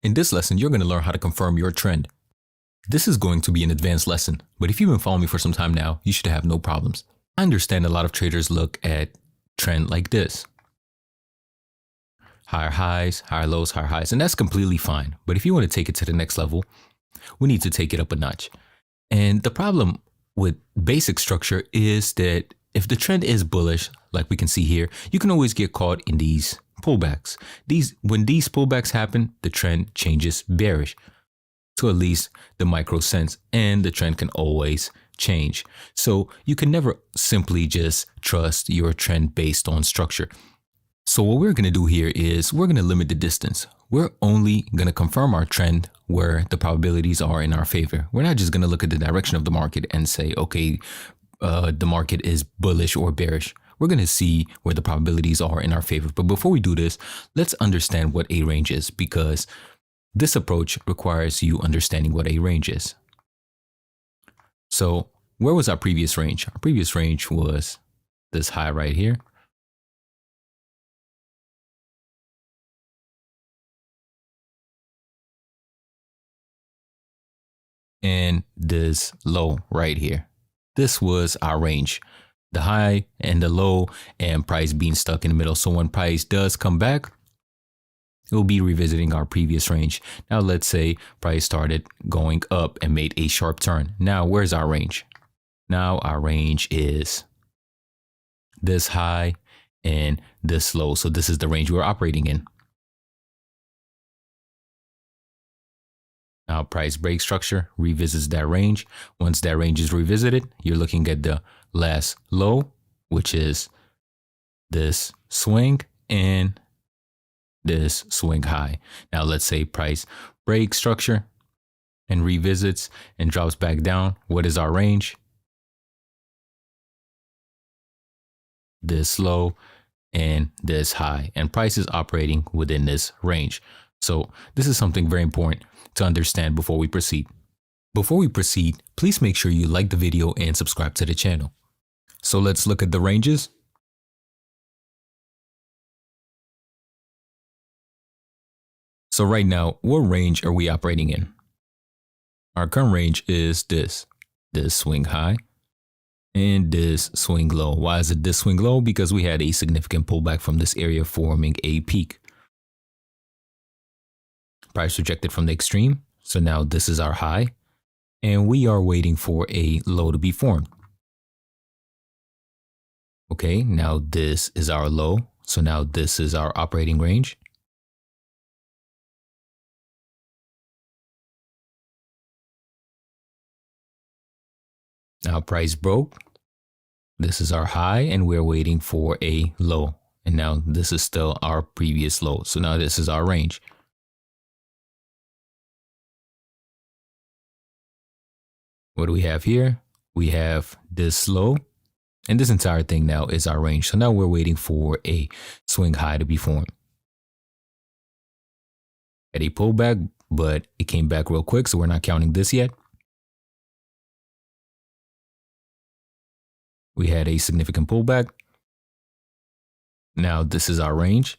In this lesson, you're going to learn how to confirm your trend. This is going to be an advanced lesson, but if you've been following me for some time now, you should have no problems. I understand a lot of traders look at trend like this. Higher highs, higher lows, higher highs, and that's completely fine. But if you want to take it to the next level, we need to take it up a notch. And the problem with basic structure is that if the trend is bullish, like we can see here, you can always get caught in these pullbacks. When these pullbacks happen, the trend changes bearish to at least the micro sense, and the trend can always change. So you can never simply just trust your trend based on structure. So what we're going to do here is we're going to limit the distance. We're only going to confirm our trend where the probabilities are in our favor. We're not just going to look at the direction of the market and say, okay, the market is bullish or bearish. We're going to see where the probabilities are in our favor. But before we do this, let's understand what a range is, because this approach requires you understanding what a range is. So where was our previous range? Our previous range was this high right here. And this low right here. This was our range, the high and the low, and price being stuck in the middle. So when price does come back, it will be revisiting our previous range. Now let's say price started going up and made a sharp turn. Now where's our range? Now our range is this high and this low. So this is the range we're operating in. Now price break structure revisits that range. Once that range is revisited, you're looking at the last low, which is this swing and this swing high. Now let's say price break structure and revisits and drops back down. What is our range? This low and this high, and price is operating within this range. So this is something very important to understand before we proceed. Before we proceed, please make sure you like the video and subscribe to the channel. So let's look at the ranges. So right now, what range are we operating in? Our current range is this swing high and this swing low. Why is it this swing low? Because we had a significant pullback from this area, forming a peak. Price rejected from the extreme. So now this is our high, and we are waiting for a low to be formed. Okay, now this is our low. So now this is our operating range. Now price broke. This is our high, and we're waiting for a low. And now this is still our previous low. So now this is our range. What do we have here? We have this low, and this entire thing now is our range. So now we're waiting for a swing high to be formed. Had a pullback, but it came back real quick, so we're not counting this yet. We had a significant pullback. Now this is our range.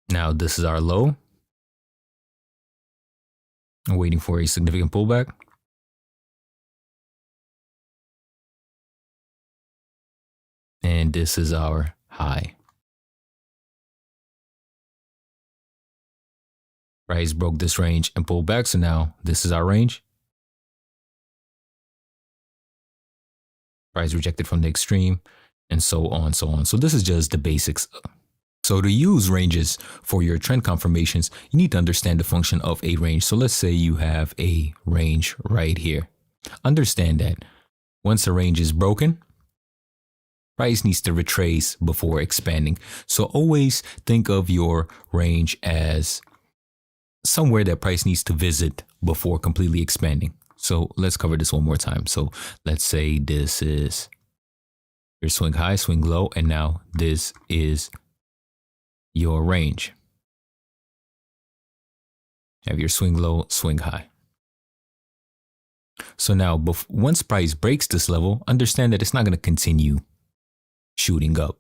Now this is our low. I'm waiting for a significant pullback. And this is our high. Price broke this range and pulled back, so now this is our range. Price rejected from the extreme, and so on, so on. So this is just the basics. So to use ranges for your trend confirmations, you need to understand the function of a range. So let's say you have a range right here. Understand that once a range is broken, price needs to retrace before expanding. So always think of your range as somewhere that price needs to visit before completely expanding. So let's cover this one more time. So let's say this is your swing high, swing low, and now this is your range. Have your swing low, swing high. So now once price breaks this level, understand that it's not going to continue shooting up.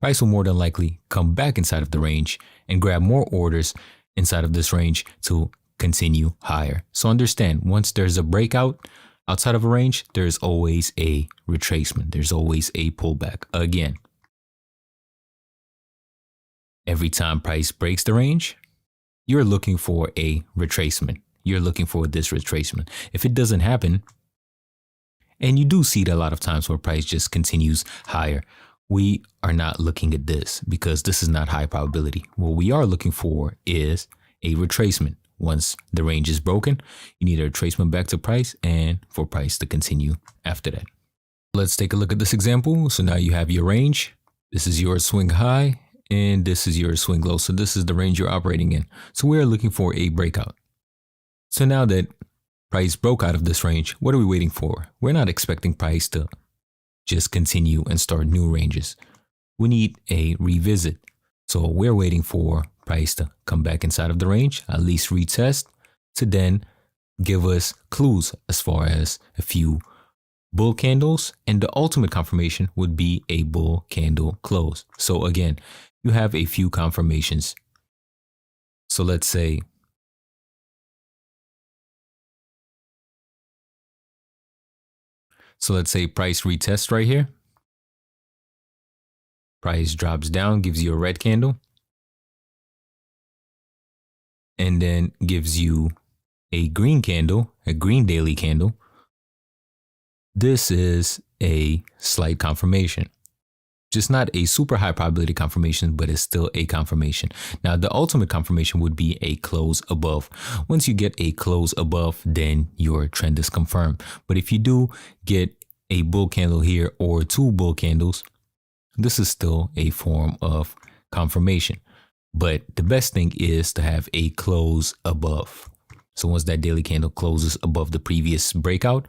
price will more than likely come back inside of the range and grab more orders inside of this range to continue higher. So understand, once there's a breakout outside of a range, there's always a retracement. There's always a pullback. Again, every time price breaks the range, you're looking for a retracement. You're looking for this retracement. If it doesn't happen, and you do see it a lot of times where price just continues higher, we are not looking at this because this is not high probability. What we are looking for is a retracement. Once the range is broken, you need a retracement back to price and for price to continue after that. Let's take a look at this example. So now you have your range. This is your swing high and this is your swing low. So this is the range you're operating in. So we are looking for a breakout. So now that price broke out of this range, what are we waiting for? We're not expecting price to just continue and start new ranges. We need a revisit. So we're waiting for price to come back inside of the range, at least retest, to then give us clues as far as a few bull candles, and the ultimate confirmation would be a bull candle close. So again, you have a few confirmations. So let's say price retest right here. Price drops down, gives you a red candle, and then gives you a green candle, a green daily candle. This is a slight confirmation. Just not a super high probability confirmation, but it's still a confirmation. Now, the ultimate confirmation would be a close above. Once you get a close above, then your trend is confirmed. But if you do get a bull candle here or two bull candles, this is still a form of confirmation. But the best thing is to have a close above. So once that daily candle closes above the previous breakout,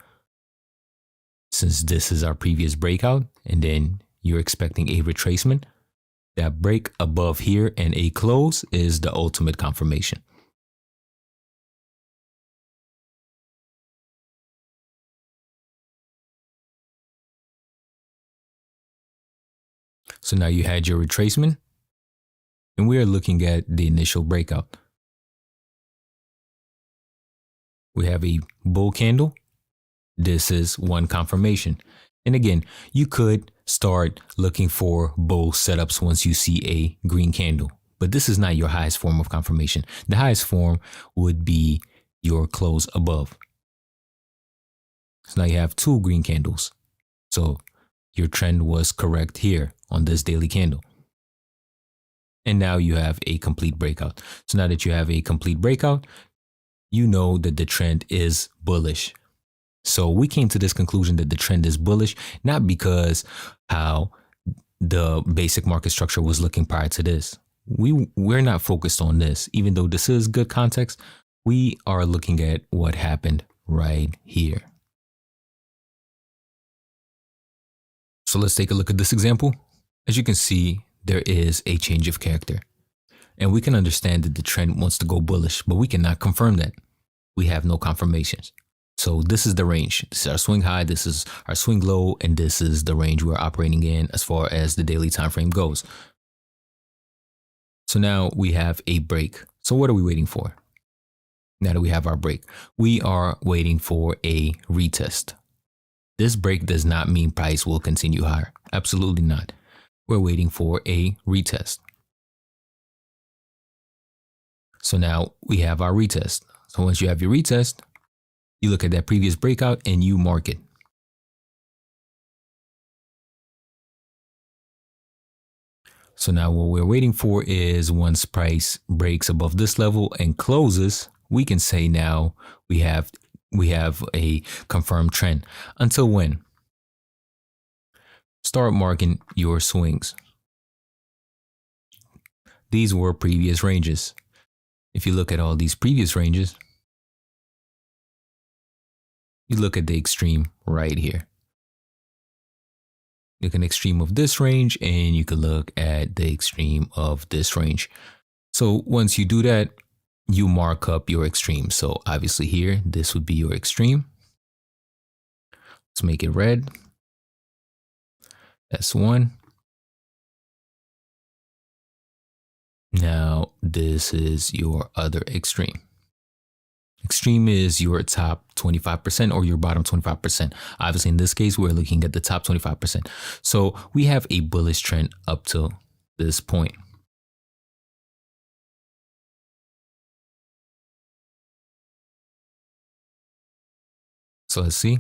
since this is our previous breakout, and then you're expecting a retracement, that break above here and a close is the ultimate confirmation. So now you had your retracement, and we are looking at the initial breakout. We have a bull candle. This is one confirmation. And again, you could start looking for bull setups once you see a green candle, but this is not your highest form of confirmation. The highest form would be your close above. So now you have two green candles. So your trend was correct here on this daily candle. And now you have a complete breakout. So now that you have a complete breakout, you know that the trend is bullish. So we came to this conclusion that the trend is bullish, not because how the basic market structure was looking prior to this. We're not focused on this. Even though this is good context, we are looking at what happened right here. So let's take a look at this example. As you can see, there is a change of character. And we can understand that the trend wants to go bullish, but we cannot confirm that. We have no confirmations. So this is the range. This is our swing high, this is our swing low, and this is the range we're operating in as far as the daily time frame goes. So now we have a break. So what are we waiting for? Now that we have our break, we are waiting for a retest. This break does not mean price will continue higher. Absolutely not. We're waiting for a retest. So now we have our retest. So once you have your retest, you look at that previous breakout and you mark it. So now what we're waiting for is once price breaks above this level and closes, we can say now we have a confirmed trend. Until when? Start marking your swings. These were previous ranges. If you look at all these previous ranges, you look at the extreme right here. You look at the extreme of this range and you can look at the extreme of this range. So once you do that, you mark up your extreme. So obviously here, this would be your extreme. Let's make it red. That's one. Now, this is your other extreme. Extreme is your top 25% or your bottom 25%. Obviously, in this case, we're looking at the top 25%. So we have a bullish trend up to this point. So let's see.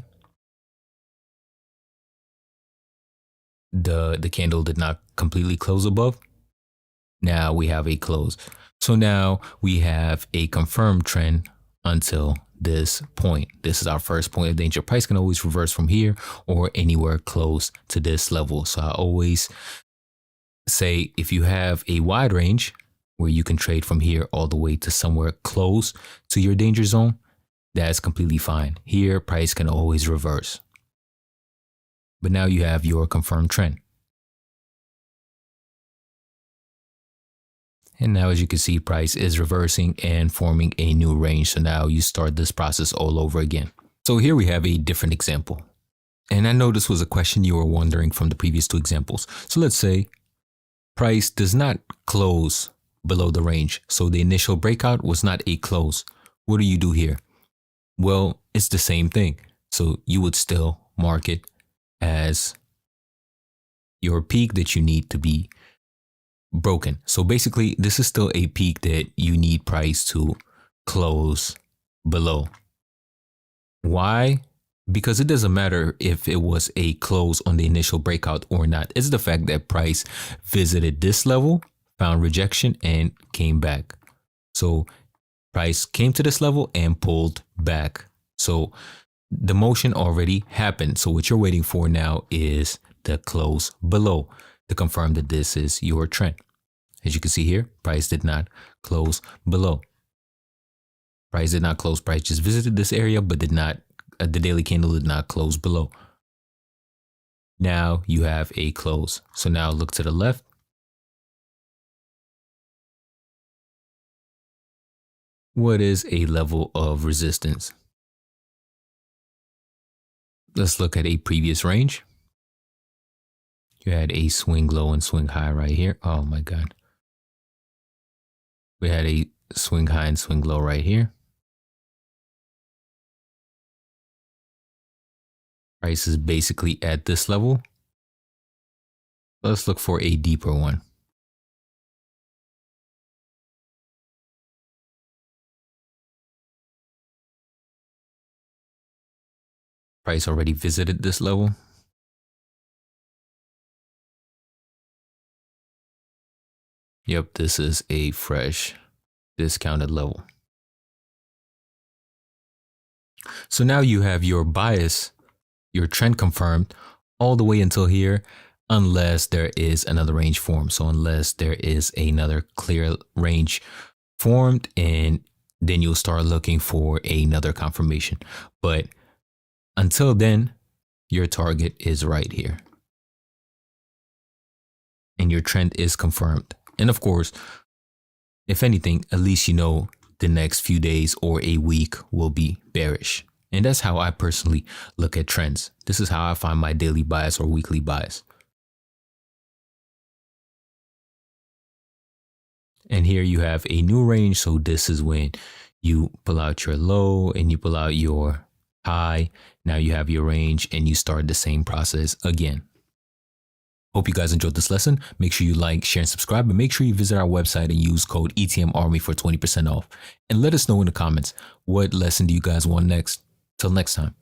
The candle did not completely close above. Now we have a close. So now we have a confirmed trend until this point. This is our first point of danger. Price can always reverse from here or anywhere close to this level. So I always say if you have a wide range where you can trade from here all the way to somewhere close to your danger zone, that's completely fine. Here, price can always reverse. But now you have your confirmed trend. And now, as you can see, price is reversing and forming a new range. So now you start this process all over again. So here we have a different example. And I know this was a question you were wondering from the previous two examples. So let's say price does not close below the range. So the initial breakout was not a close. What do you do here? Well, it's the same thing. So you would still mark it as your peak that you need to be broken. So basically, this is still a peak that you need price to close below. Why? Because it doesn't matter if it was a close on the initial breakout or not. It's the fact that price visited this level, found rejection, and came back. So price came to this level and pulled back. So the motion already happened. So what you're waiting for now is the close below to confirm that this is your trend. As you can see here, price did not close below. Price did not close. Price just visited this area, but did not. The daily candle did not close below. Now you have a close. So now look to the left. What is a level of resistance? Let's look at a previous range. You had a swing low and swing high right here. Oh my God. We had a swing high and swing low right here. Price is basically at this level. Let's look for a deeper one. Price already visited this level. Yep, this is a fresh discounted level. So now you have your bias, your trend confirmed all the way until here, unless there is another range formed. So unless there is another clear range formed, and then you'll start looking for another confirmation. But until then, your target is right here. And your trend is confirmed. And of course, if anything, at least you know the next few days or a week will be bearish. And that's how I personally look at trends. This is how I find my daily bias or weekly bias. And here you have a new range. So this is when you pull out your low and you pull out your high. Now you have your range and you start the same process again. Hope you guys enjoyed this lesson. Make sure you like, share, and subscribe, and make sure you visit our website and use code ETMARMY for 20% off. And let us know in the comments, what lesson do you guys want next? Till next time.